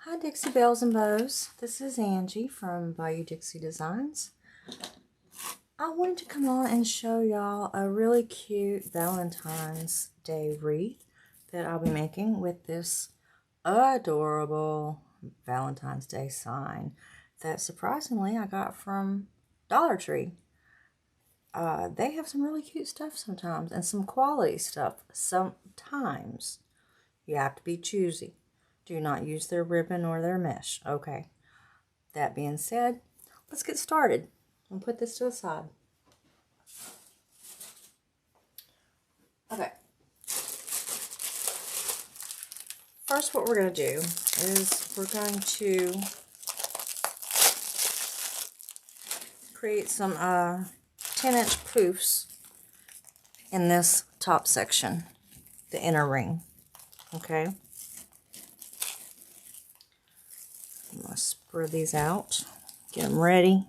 Hi Dixie Bells and Bows, this is Angie from Bayou Dixie Designs. I wanted to come on and show y'all a really cute Valentine's Day wreath that I'll be making with this adorable Valentine's Day sign that surprisingly I got from Dollar Tree. They have some really cute stuff sometimes and some quality stuff sometimes. You have to be choosy. Do not use their ribbon or their mesh. Okay. That being said, let's get started. I'll put this to the side. Okay. First, what we're going to do is we're going to create some 10-inch poofs in this top section, the inner ring. Okay. I'm going to spread these out, get them ready.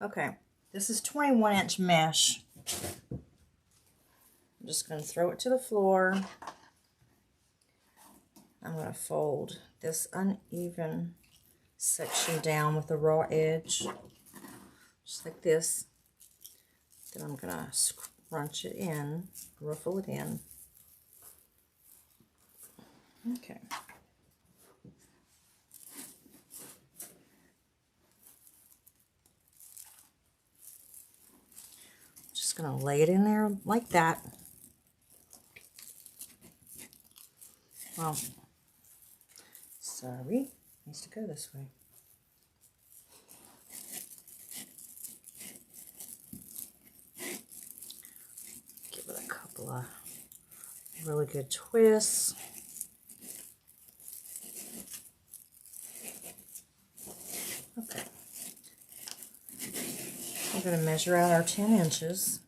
Okay, this is 21-inch mesh. I'm just going to throw it to the floor. I'm going to fold this uneven section down with the raw edge, just like this. Then I'm going to scrunch it in, ruffle it in. Okay. Just going to lay it in there like that. Well, sorry, it needs to go this way. Give it a couple of really good twists. Okay. We're going to measure out our 10 inches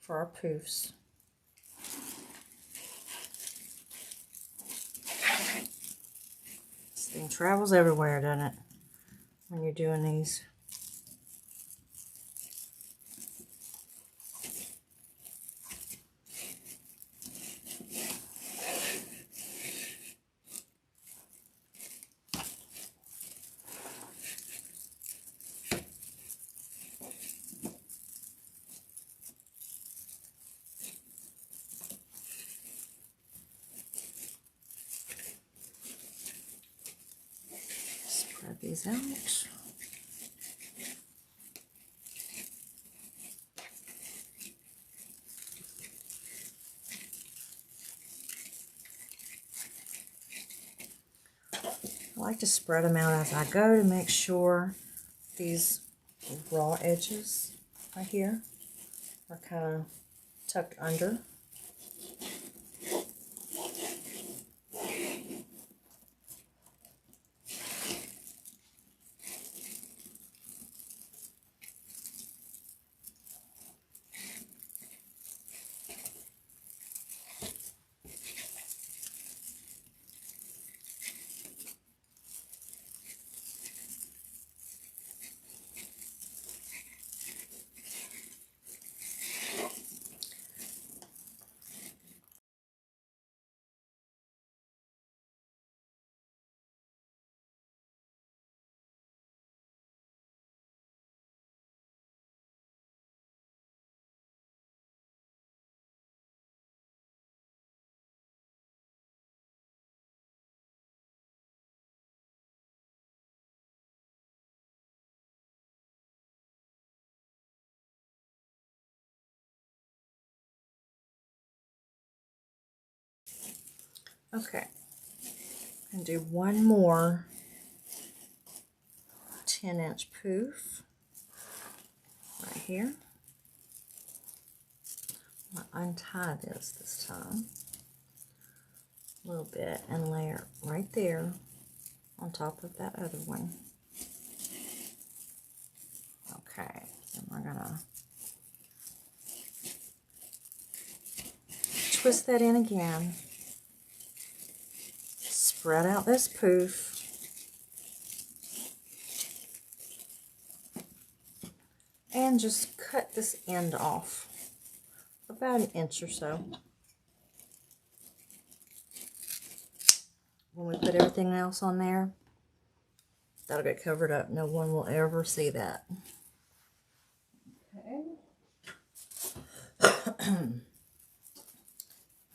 for our poofs. This thing travels everywhere, doesn't it, when you're doing these? Spread these out. I like to spread them out as I go to make sure these raw edges right here are kind of tucked under. Okay, and do one more 10-inch poof right here. I'm going to untie this time a little bit and layer right there on top of that other one. Okay, then we're going to twist that in again. Spread out this poof. And just cut this end off about 1 inch or so. When we put everything else on there, that'll get covered up. No one will ever see that. Okay.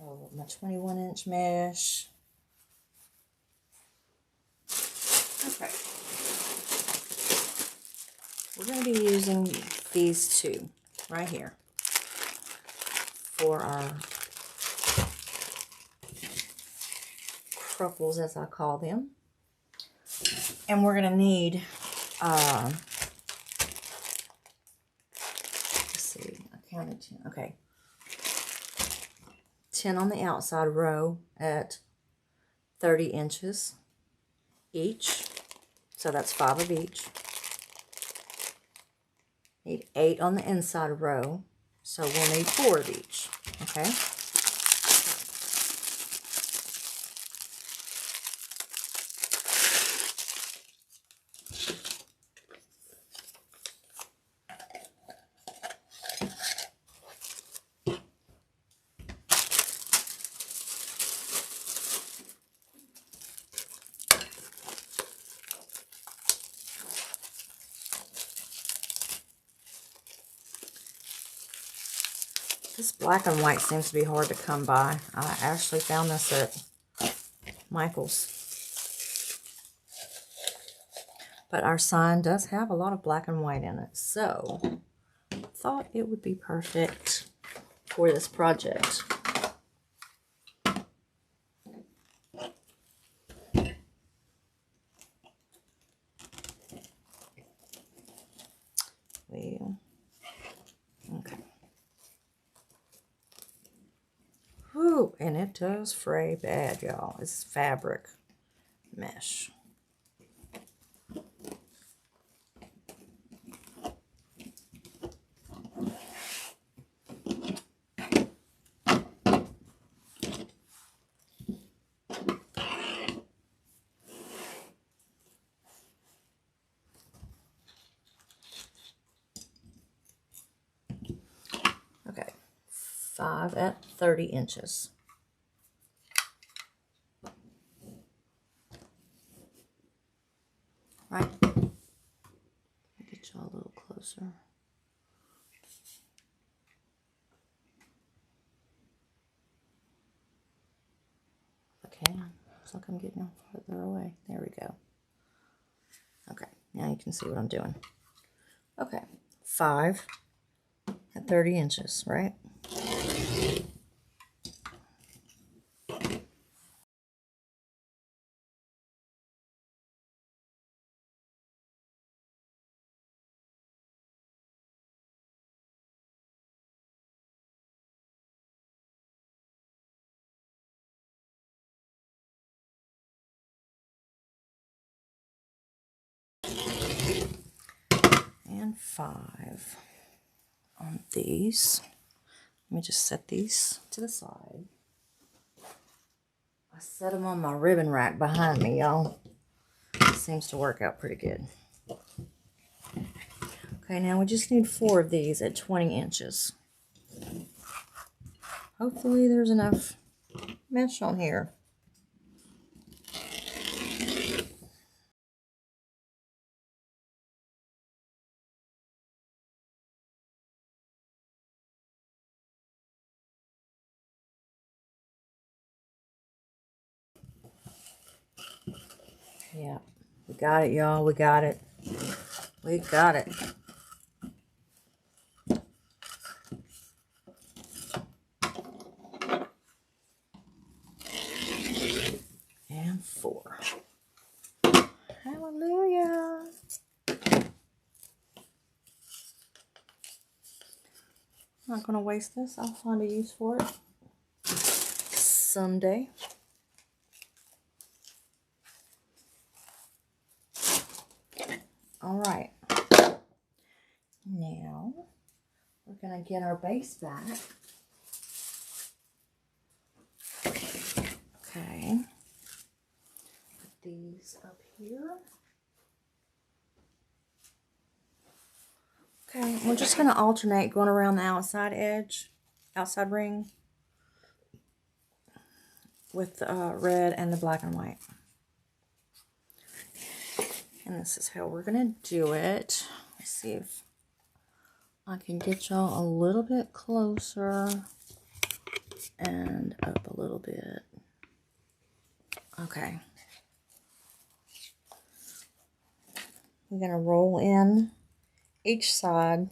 Oh, my 21-inch mesh. Okay. We're going to be using these two right here for our cruckles, as I call them. And we're going to need, let's see, I counted 10. Okay. 10 on the outside row at 30 inches each. So that's 5 of each. Need 8 on the inside row. So we'll need 4 of each. Okay. This black and white seems to be hard to come by. I actually found this at Michael's. But our sign does have a lot of black and white in it. So, I thought it would be perfect for this project. Well, okay. Whew, and it does fray bad, y'all. It's fabric mesh. Okay, 5 at 30 inches. Right? Get y'all a little closer. Okay, looks like I'm getting further away. There we go. Okay, now you can see what I'm doing. Okay, 5 at 30 inches, right? And 5 on these. Let me just set these to the side. I set them on my ribbon rack behind me, y'all. It seems to work out pretty good. Okay, now we just need 4 of these at 20 inches. Hopefully there's enough mesh on here. Yeah, we got it, y'all. We got it. We got it. And 4. Hallelujah. Not going to waste this. I'll find a use for it someday. All right. Now, we're going to get our base back. these up here. Okay, we're just going to alternate going around the outside edge, outside ring, with the red and the black and white. And this is how we're going to do it. Let's see if I can get y'all a little bit closer and up a little bit. Okay. We're going to roll in each side,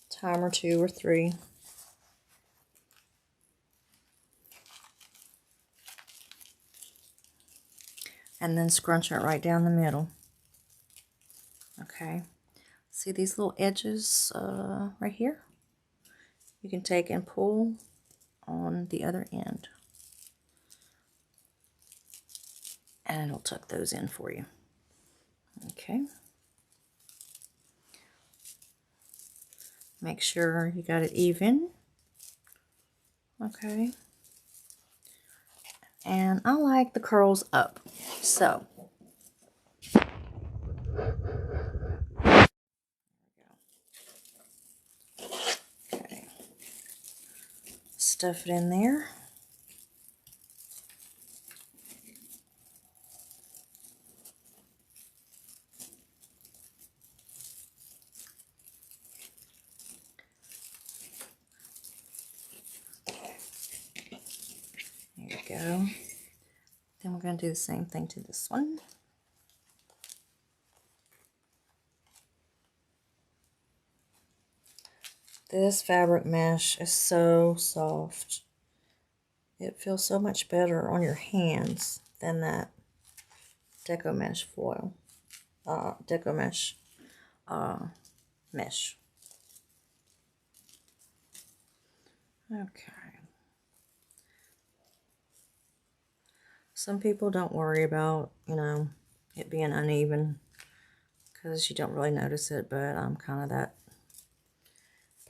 time or 2 or 3. And then scrunch it right down the middle. Okay. See these little edges right here? You can take and pull on the other end. And it'll tuck those in for you. Okay. Make sure you got it even. Okay. And I like the curls up. So. Okay. Stuff it in there. There you go. Then we're going to do the same thing to this one. This fabric mesh is so soft. It feels so much better on your hands than that Deco mesh foil. Deco mesh mesh. Okay. Some people don't worry about, it being uneven because you don't really notice it, but I'm kind of that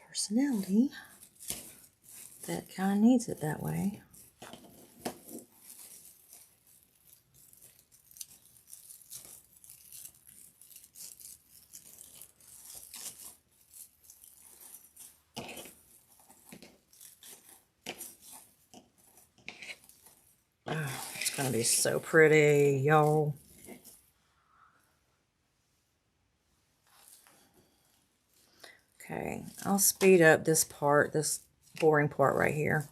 personality that kind of needs it that way. Oh, it's going to be so pretty, y'all. Okay, I'll speed up this part, this boring part right here.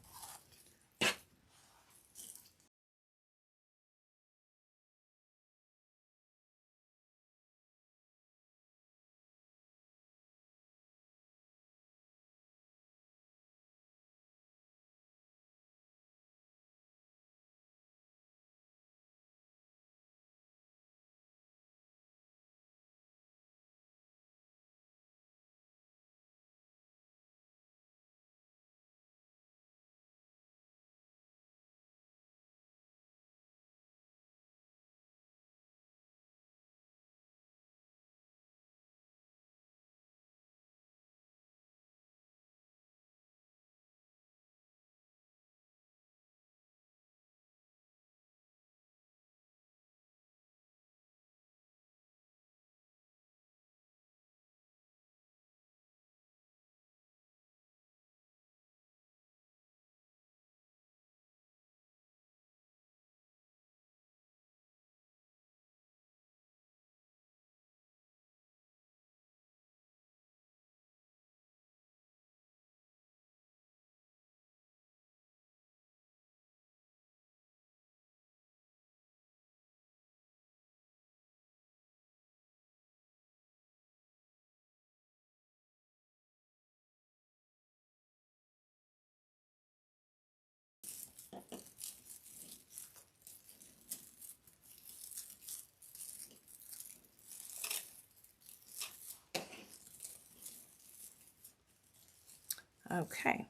Okay,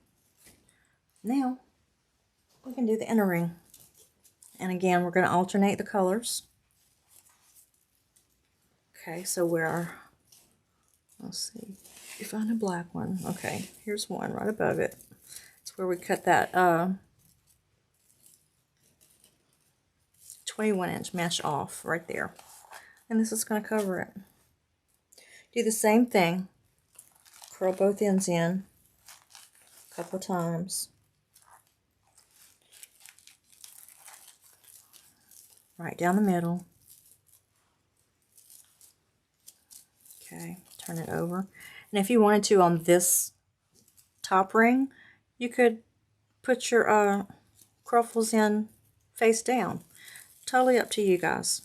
now we can do the inner ring. And again, we're going to alternate the colors. Okay, so let's see, you find a black one. Okay, here's one right above it. It's where we cut that 21-inch mesh off right there. And this is going to cover it. Do the same thing. Curl both ends in a couple times. Right down the middle. Okay, turn it over. And if you wanted to on this top ring, you could put your crumplers in face down. Totally up to you guys.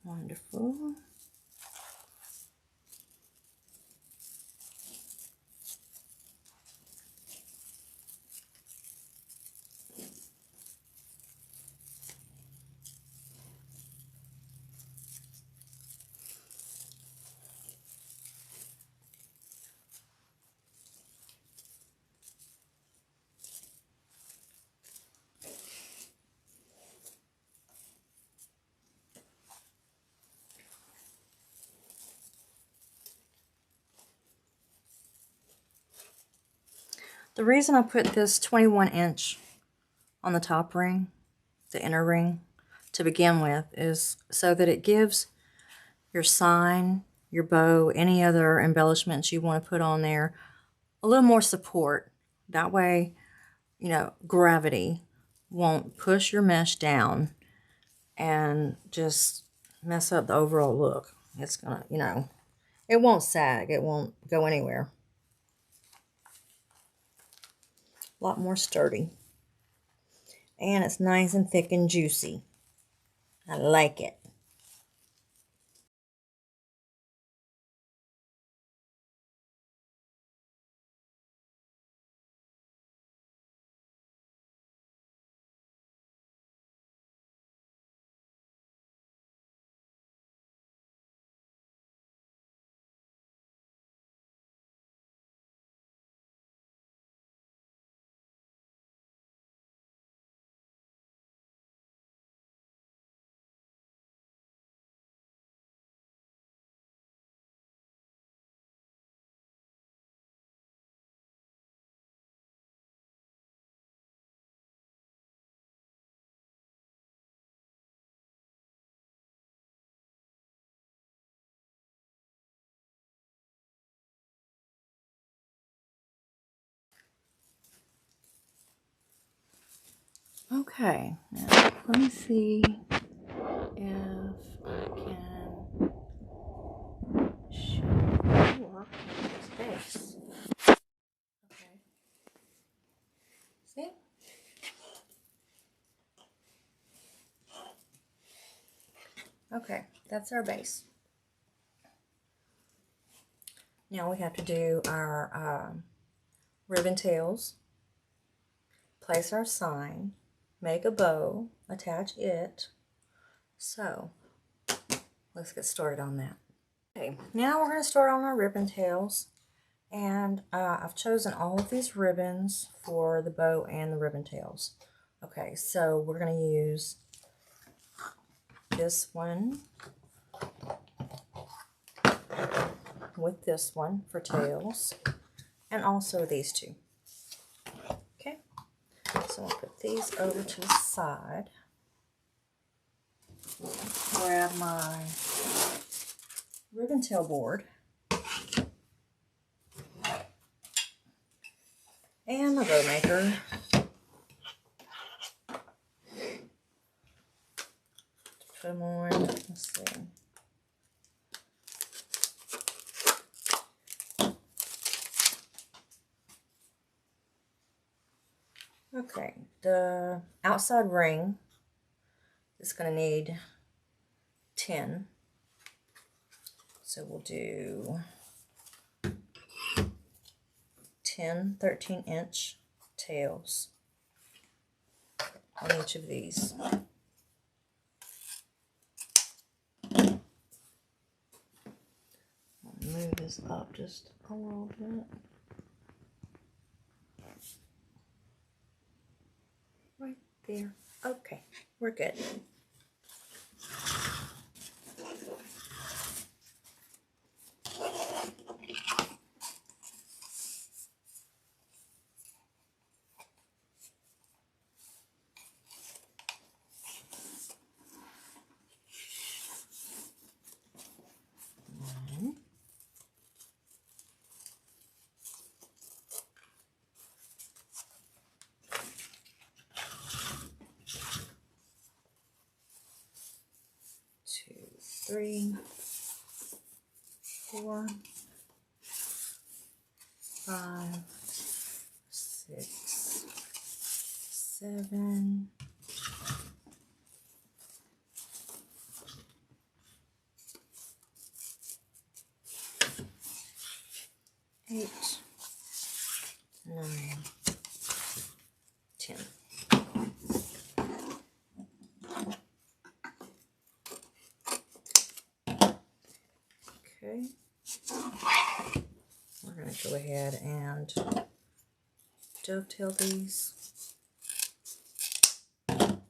Wonderful. The reason I put this 21-inch on the top ring, the inner ring, to begin with, is so that it gives your sign, your bow, any other embellishments you want to put on there, a little more support. That way, you know, gravity won't push your mesh down and just mess up the overall look. It's gonna, you know, it won't sag. It won't go anywhere. A lot more sturdy. And it's nice and thick and juicy. I like it. Okay, now let me see if I can show you this base. Okay. See? Okay, that's our base. Now we have to do our ribbon tails, place our sign, make a bow, attach it. So let's get started on that. Okay, now we're going to start on our ribbon tails. And I've chosen all of these ribbons for the bow and the ribbon tails. Okay, so we're going to use this one with this one for tails, and also these two. Okay, so I'll put these over to the side. Grab my ribbon tail board and my bow maker. Put them on. Let's see. Okay, the outside ring is going to need 10. So we'll do 10 13-inch tails. on each of these. I'll move this up just a little bit. Right there. Okay, we're good. Two, three, 4, 5, 6, 7, 8, 9, 10. Okay. We're going to go ahead and dovetail these. And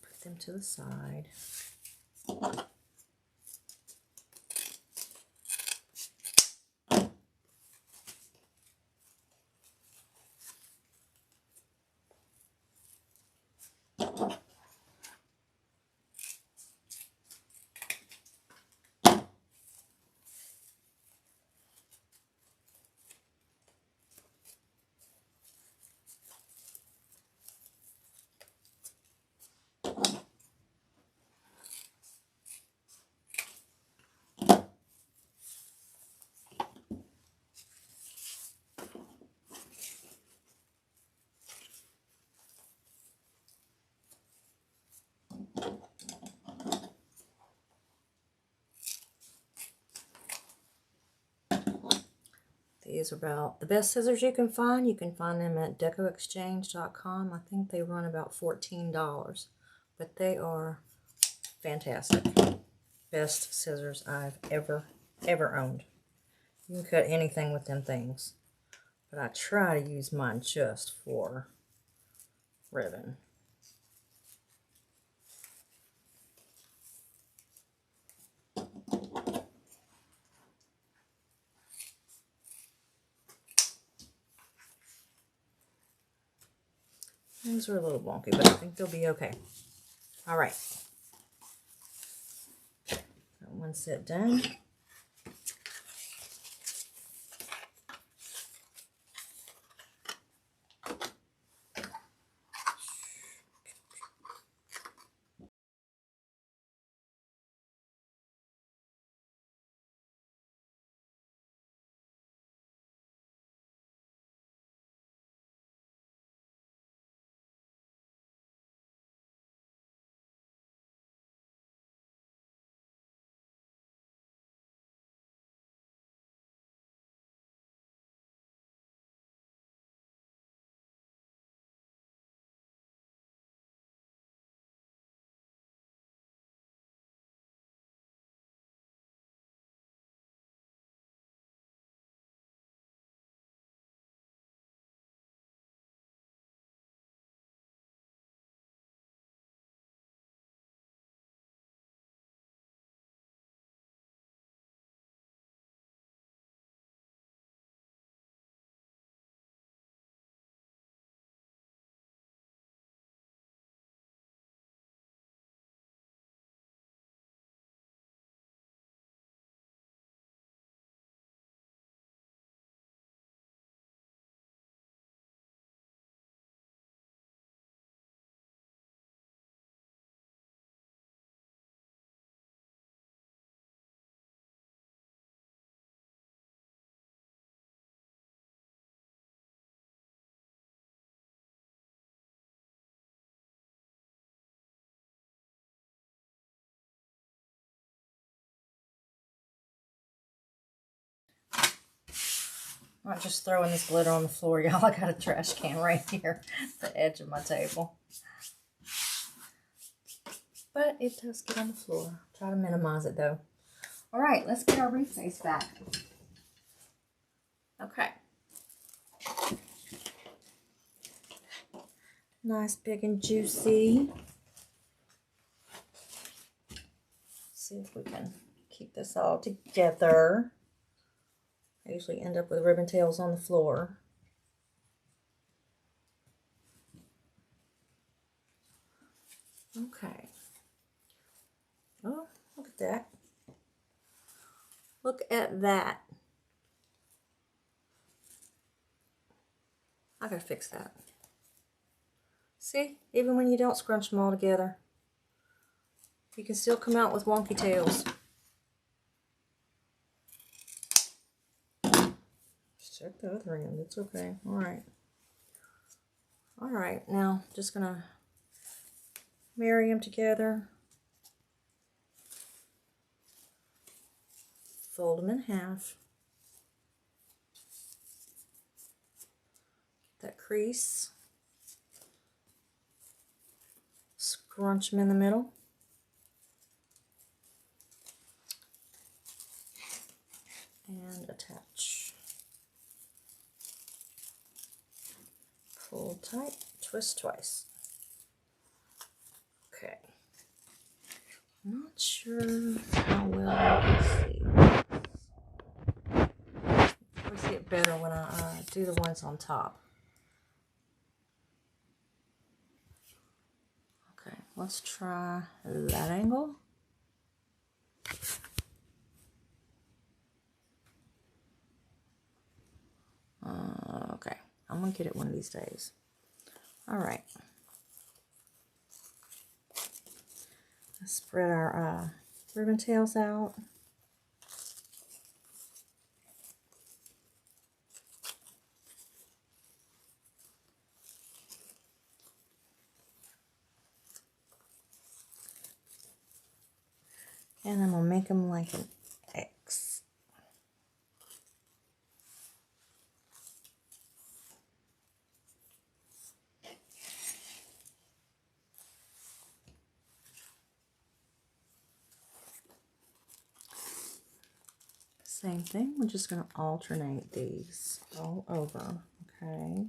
put them to the side. These are about the best scissors you can find. You can find them at decoexchange.com. I think they run about $14, but they are fantastic. Best scissors I've ever owned. You can cut anything with them things, but I try to use mine just for ribbon. These are a little wonky, but I think they'll be okay. All right. Got one set done. I'm not just throwing this glitter on the floor, y'all. I got a trash can right here at the edge of my table. But it does get on the floor. Try to minimize it though. All right, let's get our wreath face back. Okay. Nice, big, and juicy. See if we can keep this all together. I usually end up with ribbon tails on the floor. Okay. Oh, look at that. Look at that. I gotta fix that. See, even when you don't scrunch them all together, you can still come out with wonky tails. Check the other end, it's okay. Alright. Alright, now just gonna marry them together. Fold them in half. That crease. Scrunch them in the middle. And attach. Pull tight, twist twice. Okay. I'm not sure how well I can see. I see it better when I do the ones on top. Okay, let's try that angle. Okay, I'm gonna get it one of these days. All right. Let's spread our ribbon tails out. And I'm gonna make them like an X. Same thing, we're just gonna alternate these all over, okay?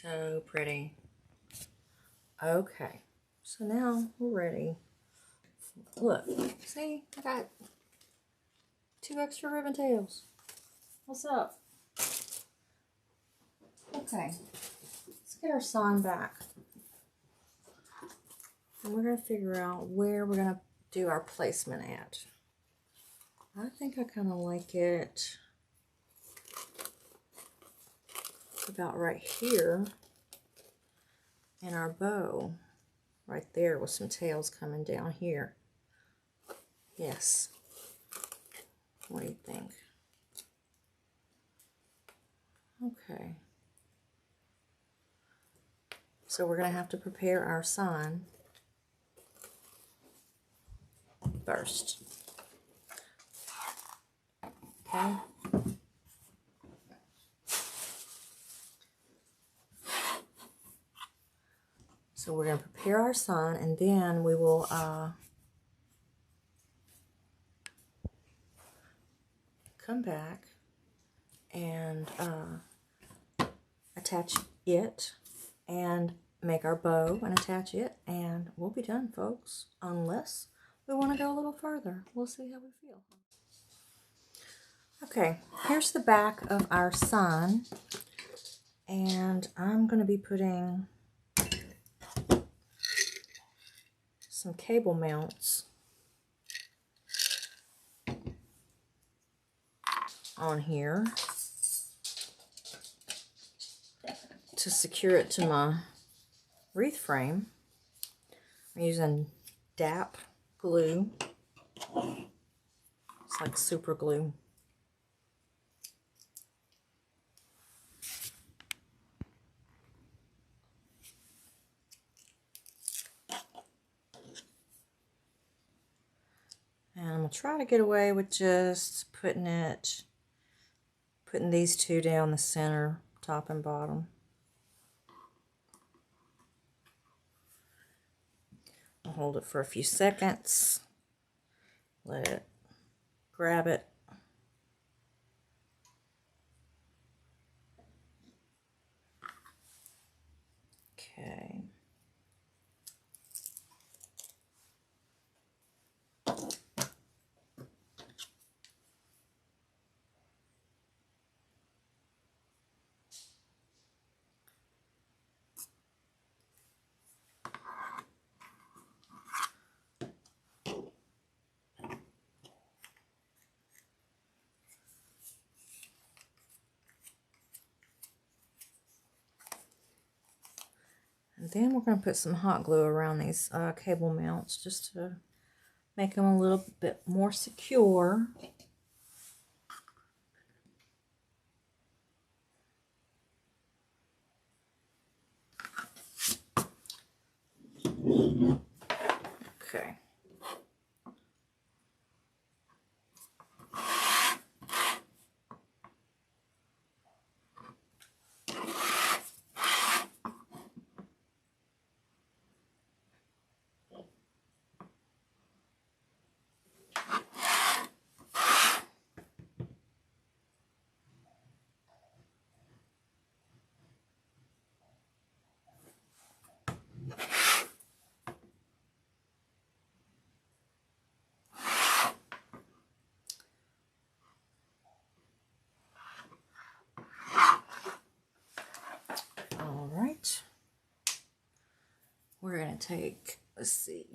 So pretty. Okay, so now we're ready. Look, see, I got 2 extra ribbon tails. What's up? Okay, let's get our sign back. And we're going to figure out where we're going to do our placement at. I think I kind of like it about right here in our bow. Right there with some tails coming down here. Yes. What do you think? Okay. So we're going to have to prepare our sign first. Okay. So we're going to prepare our sign, and then we will come back and attach it and make our bow and attach it, and we'll be done, folks, unless we want to go a little further. We'll see how we feel. Okay, here's the back of our sign, and I'm going to be putting some cable mounts on here to secure it to my wreath frame. I'm using DAP glue. It's like super glue. And I'm going to try to get away with just putting these two down the center, top and bottom. I'll hold it for a few seconds. Let it grab it. Okay. And then we're going to put some hot glue around these cable mounts just to make them a little bit more secure. Okay. All right. We're going to take, let's see,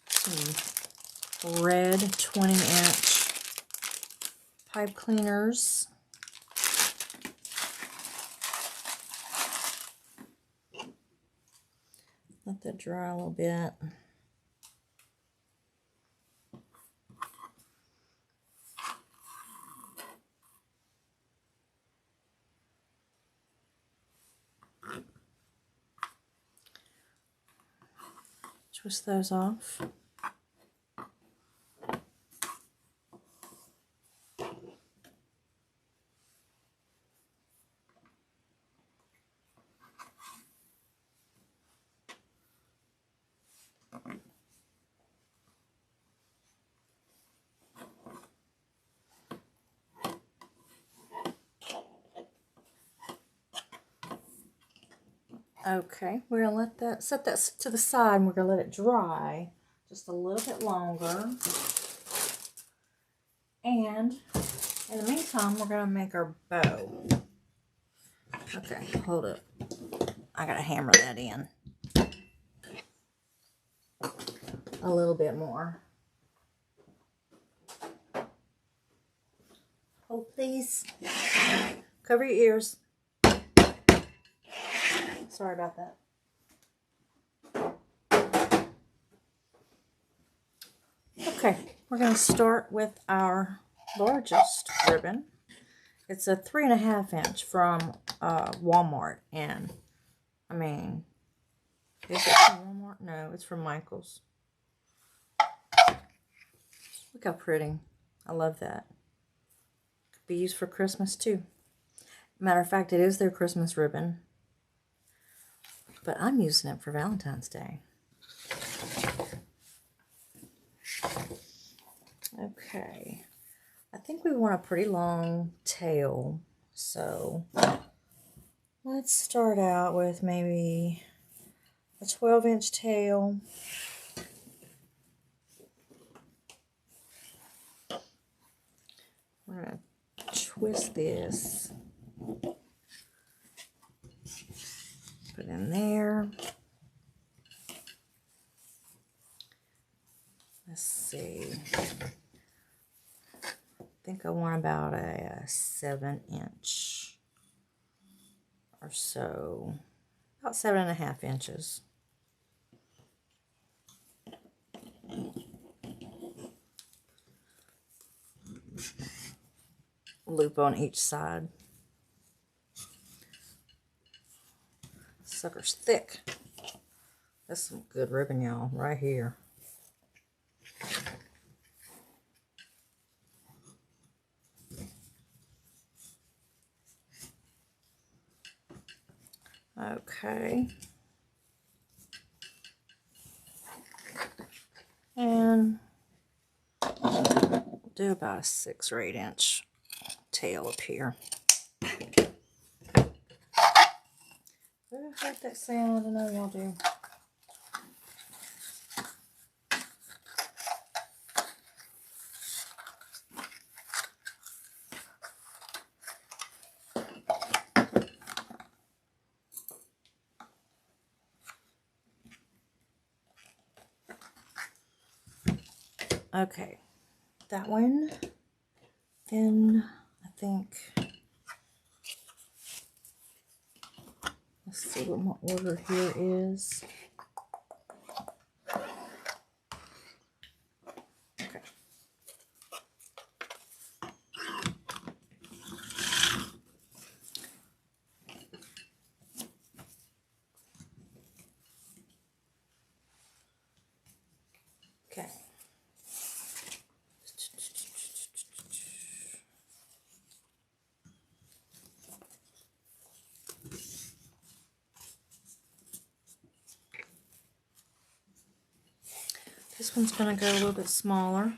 some red 20-inch pipe cleaners. Let that dry a little bit. Twist those off. Okay, we're gonna let that set that to the side, and we're gonna let it dry just a little bit longer. And in the meantime, we're gonna make our bow. Okay, hold up. I gotta hammer that in a little bit more. Oh, please. Cover your ears. Sorry about that. Okay, we're going to start with our largest ribbon. It's a 3.5 inch from Walmart. And, I mean, is it from Walmart? No, it's from Michael's. Look how pretty. I love that. Could be used for Christmas too. Matter of fact, it is their Christmas ribbon. But I'm using it for Valentine's Day. Okay. I think we want a pretty long tail. So let's start out with maybe a 12-inch tail. We're going to twist this. Put in there. Let's see. I think I want about a 7-inch or so. About 7.5 inches. Loop on each side. Sucker's thick. That's some good ribbon, y'all, right here. Okay. And do about a 6 or 8 inch tail up here. I hate that sound. I know y'all do. Okay, that one. Then I think, let's see what my order here is. Okay. Okay. This one's going to go a little bit smaller.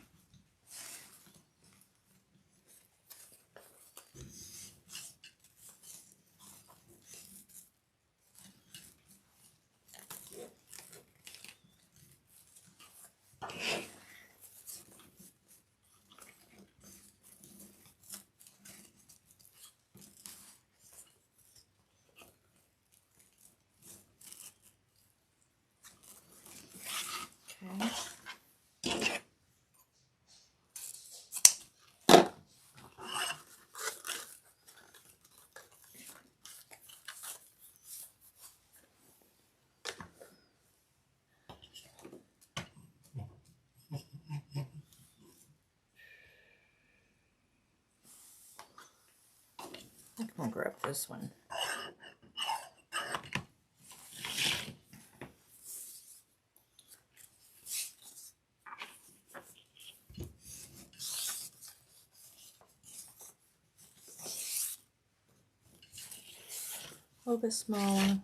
Okay. I'm going to grab this one. A little bit smaller.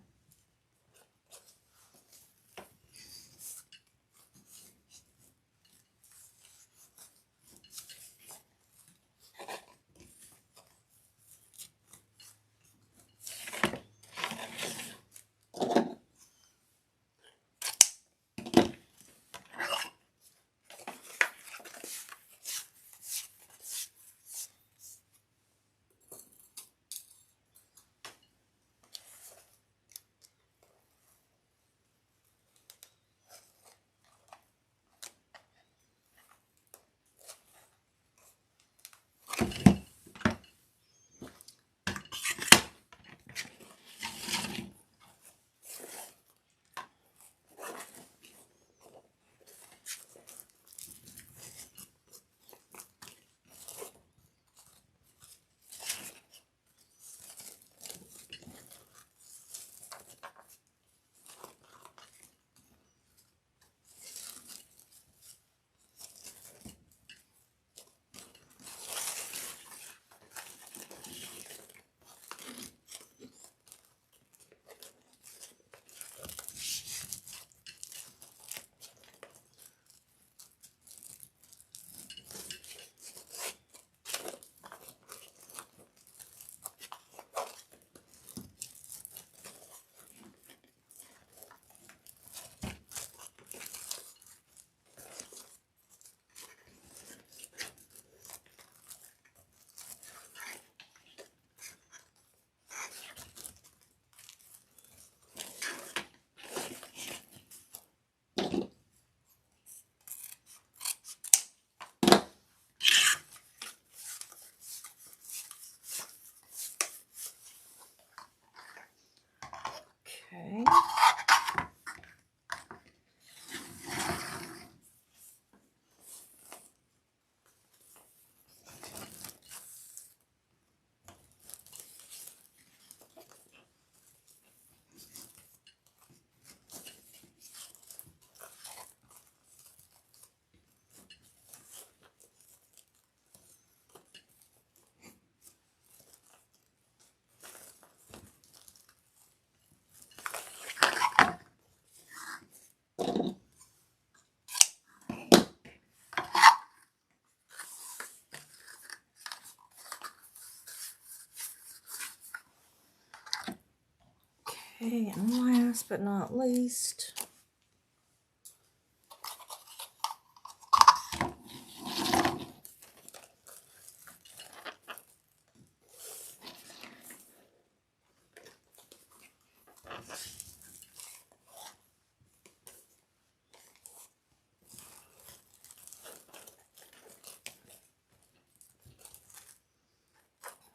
Okay, and last but not least,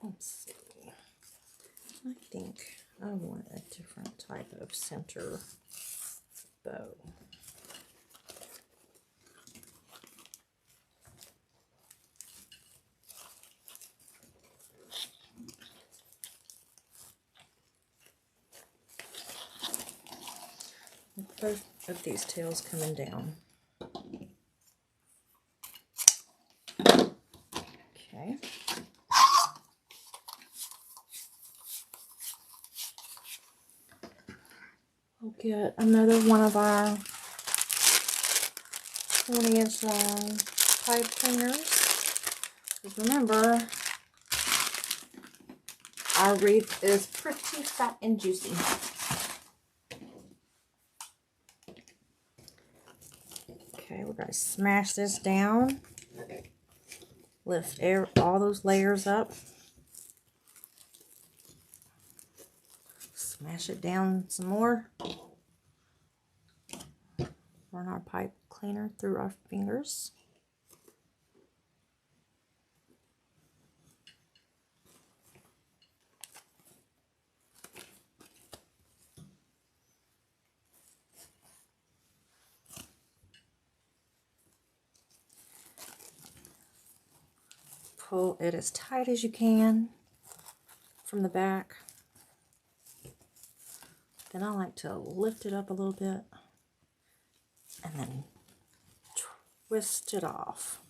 let's see. I think I want a different type of center bow. With both of these tails coming down. Okay. We'll get another one of our 20-inch long pipe cleaners. Because remember, our wreath is pretty fat and juicy. Okay, we're going to smash this down. Lift all those layers up. Smash it down some more. Run our pipe cleaner through our fingers. Pull it as tight as you can from the back. Then I like to lift it up a little bit and then twist it off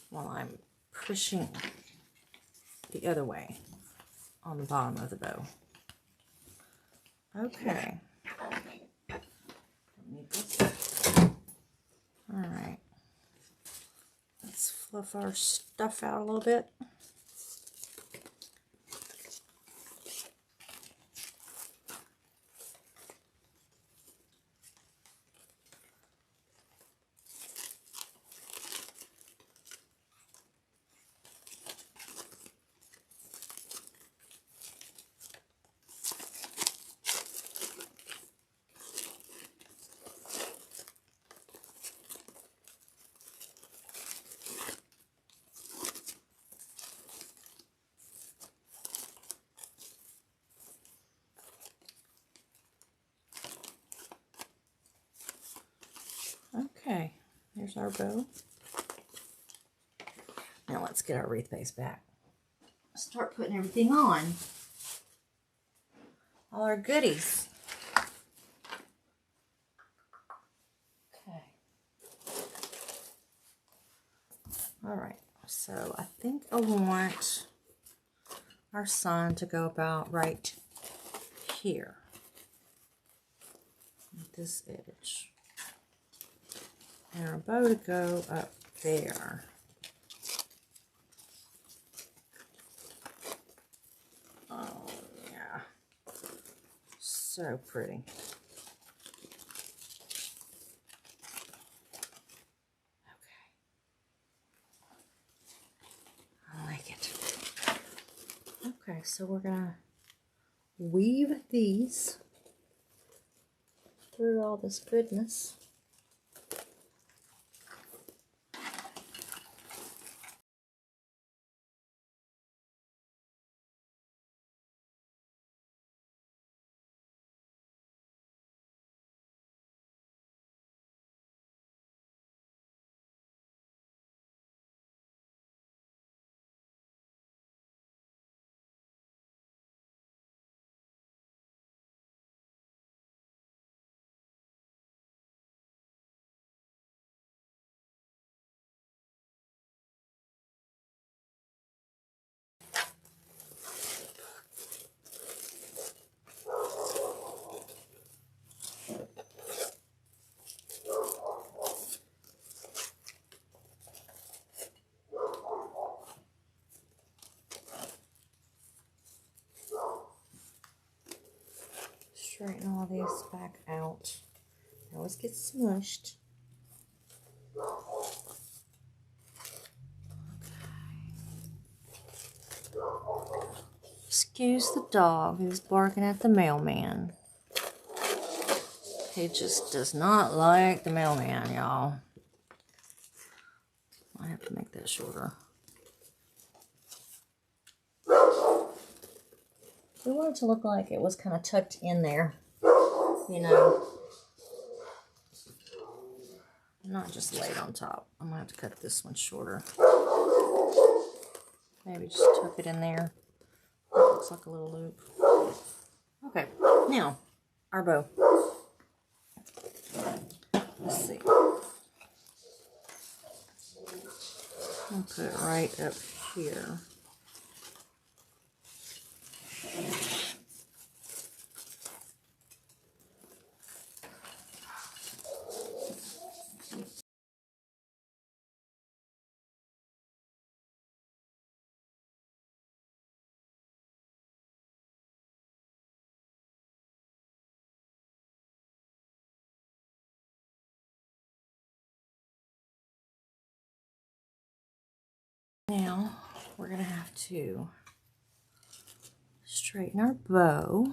while I'm pushing the other way on the bottom of the bow. Okay. Alright. Let's fluff our stuff out a little bit. Okay, there's our bow. Now let's get our wreath base back. Start putting everything on. All our goodies. Okay. Alright, so I think I want our sun to go about right here. At this edge. And our bow to go up there. Oh, yeah. So pretty. Okay. I like it. Okay, so we're going to weave these through all this goodness. straighten all these back out. They always get smushed. Excuse the dog who's barking at the mailman. He just does not like the mailman, y'all. I have to make that shorter. We want it to look like it was kind of tucked in there, you know. Not just laid on top. I'm going to have to cut this one shorter. Maybe just tuck it in there. It looks like a little loop. Okay, now, our bow. Let's see. I'll put it right up here. Now, we're going to have to straighten our bow.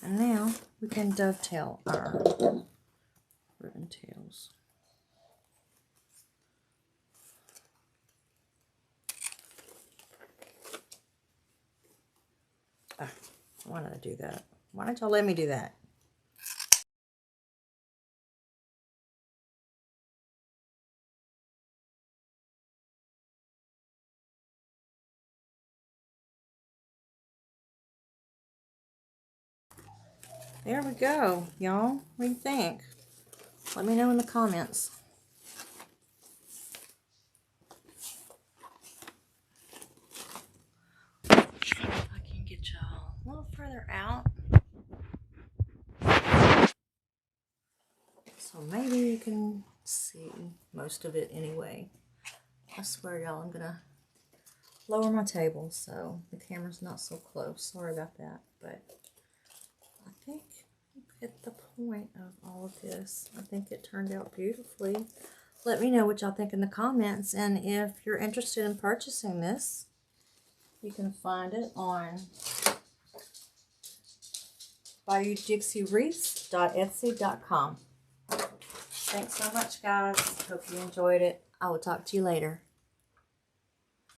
And now we can dovetail our ribbon tails. Why did I do that? Why didn't y'all let me do that? There we go, y'all. What do you think? Let me know in the comments. See if I can get y'all a little further out. So maybe you can see most of it anyway. I swear, y'all, I'm gonna lower my table so the camera's not so close. Sorry about that, but I think we hit the point of all of this. I think it turned out beautifully. Let me know what y'all think in the comments, and if you're interested in purchasing this, you can find it on BayouDixieWreaths.etsy.com. Thanks so much, guys. Hope you enjoyed it. I will talk to you later.